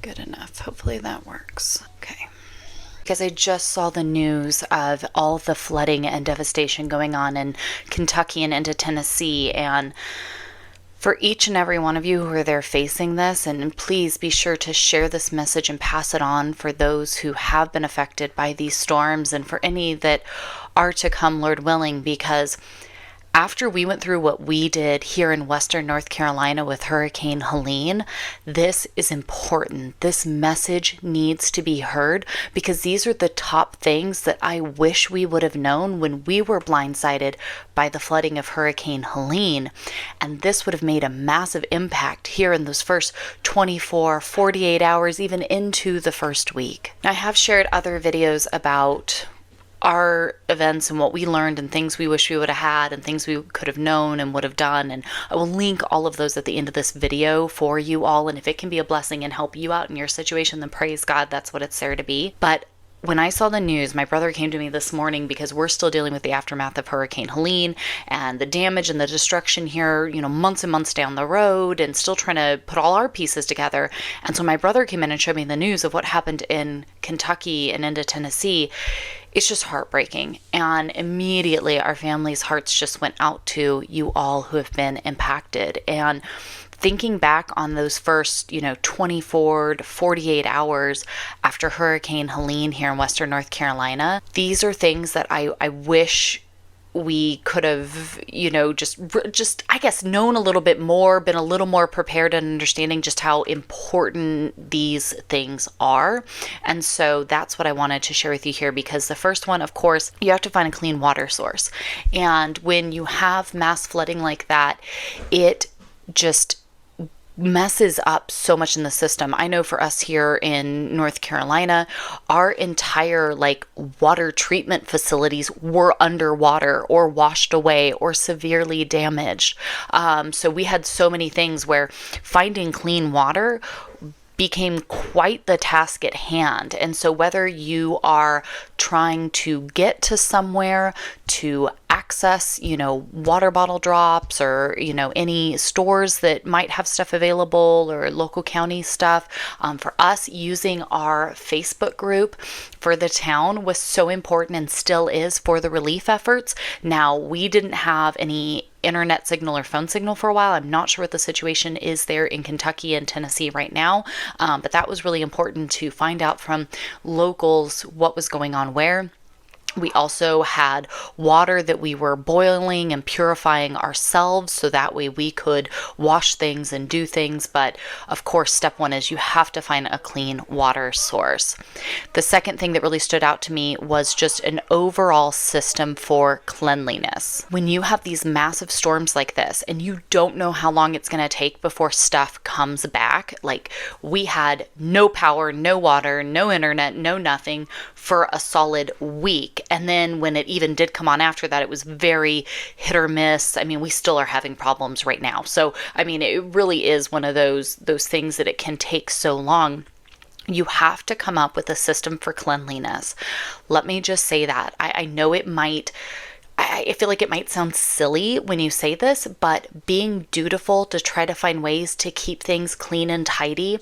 Good enough. Hopefully that works. Okay. Because I just saw the news of all the flooding and devastation going on in Kentucky and into Tennessee, and for each and every one of you who are there facing this, and please be sure to share this message and pass it on for those who have been affected by these storms and for any that are to come, Lord willing, because after we went through what we did here in Western North Carolina with Hurricane Helene, this is important. This message needs to be heard because these are the top things that I wish we would have known when we were blindsided by the flooding of Hurricane Helene. And this would have made a massive impact here in those first 24, 48 hours, even into the first week. I have shared other videos about our events and what we learned and things we wish we would have had and things we could have known and would have done. And I will link all of those at the end of this video for you all. And if it can be a blessing and help you out in your situation, then praise God, that's what it's there to be. But when I saw the news, my brother came to me this morning because we're still dealing with the aftermath of Hurricane Helene and the damage and the destruction here, months and months down the road, and still trying to put all our pieces together. And so my brother came in and showed me the news of what happened in Kentucky and into Tennessee. It's just heartbreaking. And immediately our family's hearts just went out to you all who have been impacted. And thinking back on those first, 24 to 48 hours after Hurricane Helene here in Western North Carolina, these are things that I wish we could have, just I guess known a little bit more, been a little more prepared and understanding just how important these things are. And so that's what I wanted to share with you here, because the first one, of course, you have to find a clean water source. And when you have mass flooding like that, it just messes up so much in the system. I know for us here in North Carolina, our entire water treatment facilities were underwater or washed away or severely damaged. So we had so many things where finding clean water became quite the task at hand. And so whether you are trying to get to somewhere to access, water bottle drops or, any stores that might have stuff available or local county stuff, for us, using our Facebook group for the town was so important and still is for the relief efforts. Now, we didn't have any internet signal or phone signal for a while. I'm not sure what the situation is there in Kentucky and Tennessee right now, but that was really important to find out from locals what was going on where. We also had water that we were boiling and purifying ourselves so that way we could wash things and do things. But of course, step one is you have to find a clean water source. The second thing that really stood out to me was just an overall system for cleanliness. When you have these massive storms like this and you don't know how long it's going to take before stuff comes back, like we had no power, no water, no internet, no nothing for a solid week. And then when it even did come on after that, it was very hit or miss. I mean, we still are having problems right now. So, I mean, it really is one of those things that it can take so long. You have to come up with a system for cleanliness. Let me just say that. I know it might, I feel like it might sound silly when you say this, but being dutiful to try to find ways to keep things clean and tidy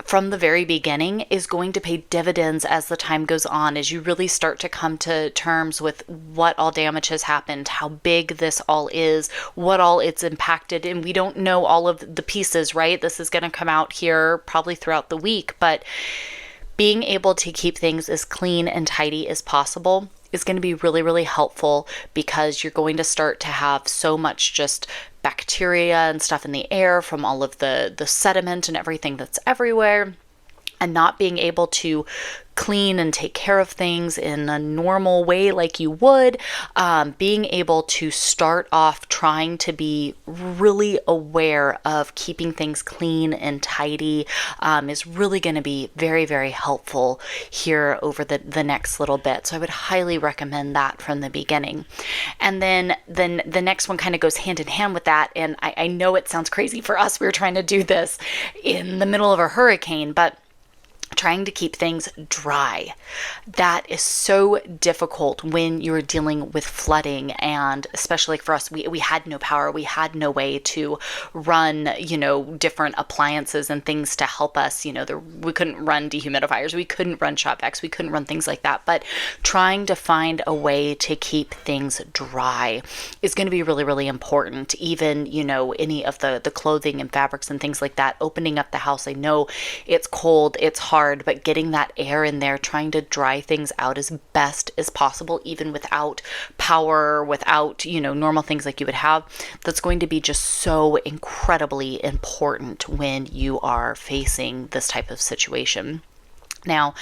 from the very beginning is going to pay dividends as the time goes on, as you really start to come to terms with what all damage has happened, how big this all is, what all it's impacted. And we don't know all of the pieces, right? This is going to come out here probably throughout the week, but being able to keep things as clean and tidy as possible is going to be really, really helpful, because you're going to start to have so much just bacteria and stuff in the air from all of the sediment and everything that's everywhere. And not being able to clean and take care of things in a normal way like you would, being able to start off trying to be really aware of keeping things clean and tidy is really going to be very, very helpful here over the next little bit. So I would highly recommend that from the beginning. And then the next one kind of goes hand in hand with that. And I know it sounds crazy for us. We were trying to do this in the middle of a hurricane, but trying to keep things dry. That is so difficult when you're dealing with flooding, and especially for us, we had no power, we had no way to run, different appliances and things to help us. We couldn't run dehumidifiers, we couldn't run shop vacs, we couldn't run things like that. But trying to find a way to keep things dry is going to be really, really important. Even, any of the clothing and fabrics and things like that, opening up the house. I know it's cold, it's hard, but getting that air in there, trying to dry things out as best as possible, even without power, without, normal things like you would have, that's going to be just so incredibly important when you are facing this type of situation. Now,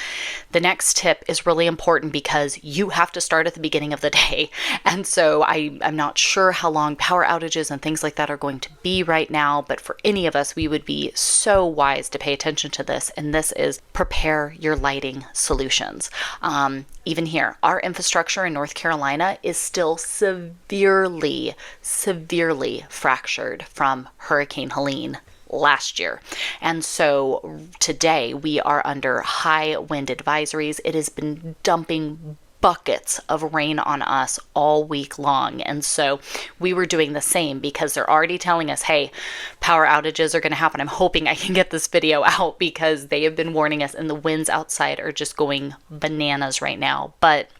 the next tip is really important because you have to start at the beginning of the day. And so I'm not sure how long power outages and things like that are going to be right now, but for any of us, we would be so wise to pay attention to this. And this is prepare your lighting solutions. Even here, our infrastructure in North Carolina is still severely, severely fractured from Hurricane Helene last year. And so today we are under high wind advisories. It has been dumping buckets of rain on us all week long. And so we were doing the same because they're already telling us, hey, power outages are going to happen. I'm hoping I can get this video out because they have been warning us, and the winds outside are just going bananas right now. But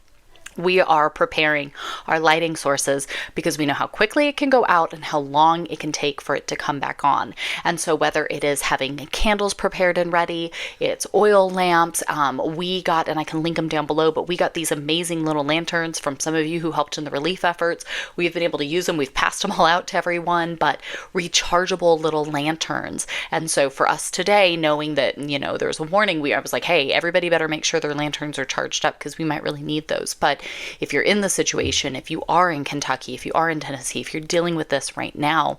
we are preparing our lighting sources because we know how quickly it can go out and how long it can take for it to come back on. And so whether it is having candles prepared and ready, it's oil lamps, we got, and I can link them down below, but we got these amazing little lanterns from some of you who helped in the relief efforts. We've been able to use them. We've passed them all out to everyone, but rechargeable little lanterns. And so for us today, knowing that, there was a warning, I was like, hey, everybody better make sure their lanterns are charged up because we might really need those. But if you're in the situation, if you are in Kentucky, if you are in Tennessee, if you're dealing with this right now,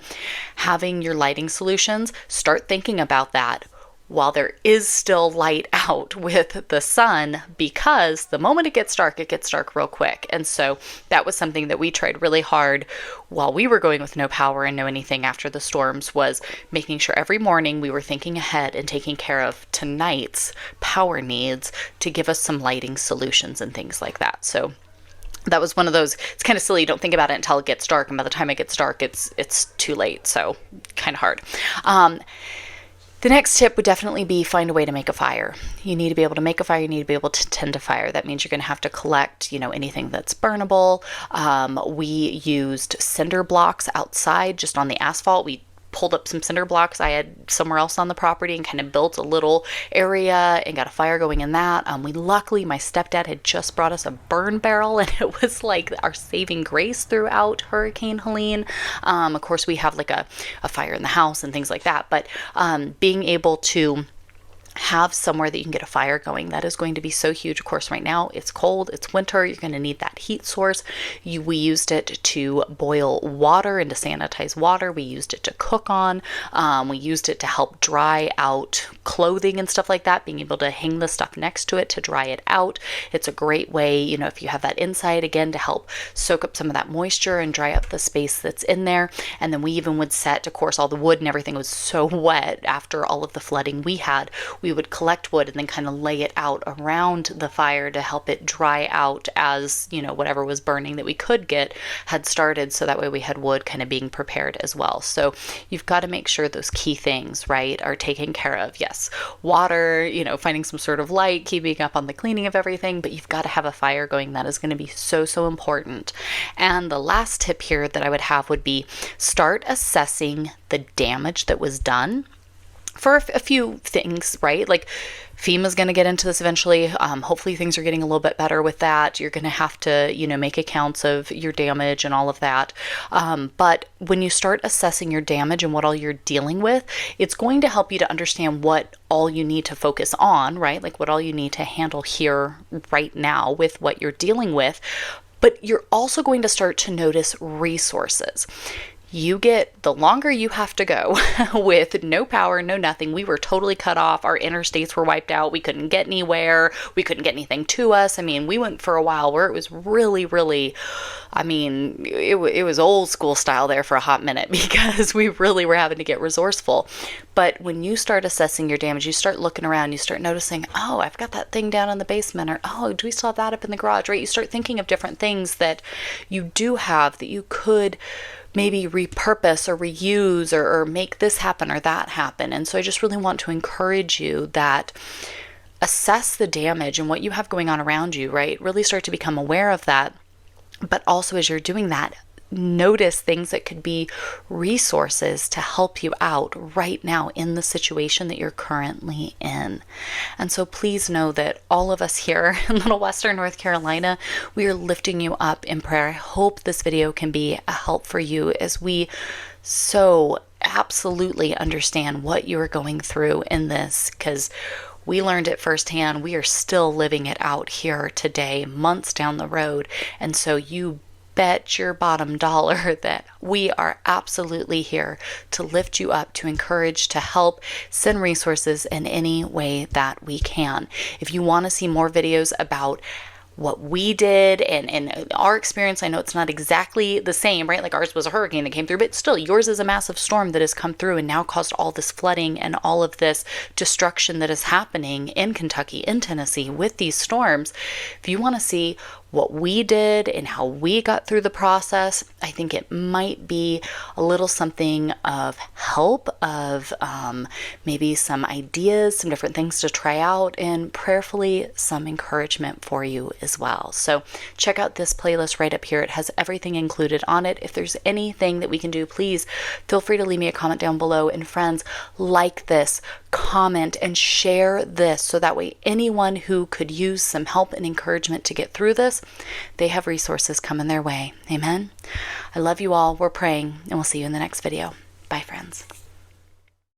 having your lighting solutions, start thinking about that while there is still light out with the sun, because the moment it gets dark real quick. And so that was something that we tried really hard while we were going with no power and no anything after the storms, was making sure every morning we were thinking ahead and taking care of tonight's power needs to give us some lighting solutions and things like that. So that was one of those, it's kind of silly, you don't think about it until it gets dark, and by the time it gets dark, it's too late. So kind of hard. The next tip would definitely be find a way to make a fire. You need to be able to make a fire. You need to be able to tend a fire. That means you're going to have to collect, anything that's burnable. We used cinder blocks outside, just on the asphalt. We pulled up some cinder blocks I had somewhere else on the property and kind of built a little area and got a fire going in that. Luckily, my stepdad had just brought us a burn barrel, and it was like our saving grace throughout Hurricane Helene. Of course, we have like a fire in the house and things like that, but being able to have somewhere that you can get a fire going, that is going to be so huge. Of course, right now it's cold, it's winter, you're going to need that heat source. We used it to boil water and to sanitize water. We used it to cook on. We used it to help dry out clothing and stuff like that, being able to hang the stuff next to it to dry it out. It's a great way, if you have that inside, again, to help soak up some of that moisture and dry up the space that's in there. And then we even would set, of course, all the wood and everything was so wet after all of the flooding we had. We would collect wood and then kind of lay it out around the fire to help it dry out as, whatever was burning that we could get had started. So that way we had wood kind of being prepared as well. So you've got to make sure those key things, right, are taken care of. Yes, water, finding some sort of light, keeping up on the cleaning of everything, but you've got to have a fire going. That is going to be so, so important. And the last tip here that I would have would be start assessing the damage that was done for a few things, right? Like FEMA's going to get into this eventually. Hopefully things are getting a little bit better with that. You're going to have to, make accounts of your damage and all of that. But when you start assessing your damage and what all you're dealing with, it's going to help you to understand what all you need to focus on, right? Like what all you need to handle here right now with what you're dealing with. But you're also going to start to notice resources. the longer you have to go with no power, no nothing. We were totally cut off. Our interstates were wiped out. We couldn't get anywhere. We couldn't get anything to us. I mean, we went for a while where it was really, really, I mean, it was old school style there for a hot minute because we really were having to get resourceful. But when you start assessing your damage, you start looking around, you start noticing, oh, I've got that thing down in the basement, or oh, do we still have that up in the garage, right? You start thinking of different things that you do have that you could maybe repurpose or reuse or make this happen or that happen. And so I just really want to encourage you that assess the damage and what you have going on around you, right? Really start to become aware of that. But also as you're doing that, notice things that could be resources to help you out right now in the situation that you're currently in. And so please know that all of us here in Little Western North Carolina, we are lifting you up in prayer. I hope this video can be a help for you as we so absolutely understand what you're going through in this, because we learned it firsthand. We are still living it out here today, months down the road. And so you bet your bottom dollar that we are absolutely here to lift you up, to encourage, to help, send resources in any way that we can. If you want to see more videos about what we did and our experience, I know it's not exactly the same, right? Like ours was a hurricane that came through, but still yours is a massive storm that has come through and now caused all this flooding and all of this destruction that is happening in Kentucky, in Tennessee with these storms. If you want to see what we did and how we got through the process, I think it might be a little something of help, of maybe some ideas, some different things to try out, and prayerfully some encouragement for you as well. So check out this playlist right up here. It has everything included on it. If there's anything that we can do, please feel free to leave me a comment down below. And friends, like this, comment, and share this so that way anyone who could use some help and encouragement to get through this, they have resources coming their way. Amen. I love you all. We're praying, and we'll see you in the next video. Bye, friends.